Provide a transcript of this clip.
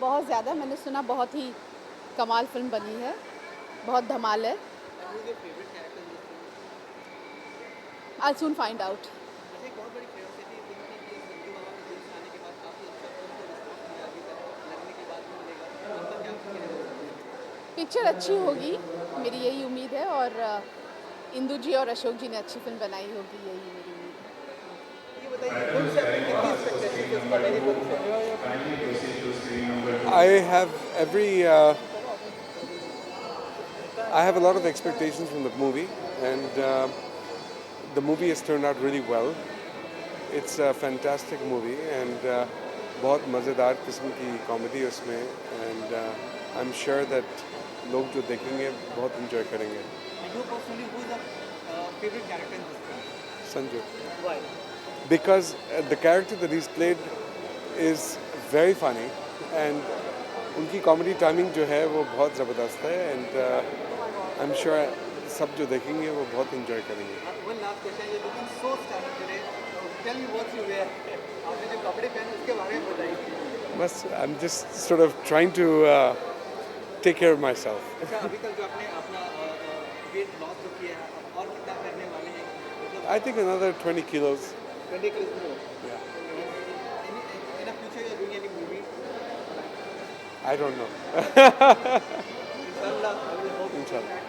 बहुत ज़्यादा, मैंने सुना बहुत ही कमाल फिल्म बनी है, बहुत धमाल है। I'll soon find out. Picture अच्छी होगी, मेरी यही उम्मीद है, और इंदु जी और अशोक जी ने अच्छी फिल्म बनाई होगी, यही मेरी उम्मीद है। I have a lot of expectations from the movie, and the movie has turned out really well. It's a fantastic movie, and बहुत मज़ेदार किस्म की कॉमेडी उसमें, and I'm sure that लोग जो देखेंगे बहुत enjoy करेंगे। You personally, who is the favorite character in this film? Sanju. Why? Because the character that he's played is very funny, and उनकी कॉमेडी टाइमिंग जो है वो बहुत ज़बरदस्त है, and I'm sure सब जो देखेंगे वो बहुत enjoy करेंगे। One last question, you're looking so stylish today. Tell me what you wear. आपने जो कपड़े पहने उसके बारे में बताइए। बस I'm just sort of trying to take care of myself. अच्छा, अभी तक जो आपने अपना weight loss जो किया है, अब और कितना करने वाले हैं? I think another 20 kilos. 20 kilos more. Yeah. In the future, you're doing any movie? I don't know. Inshallah, I will hope. Inshallah.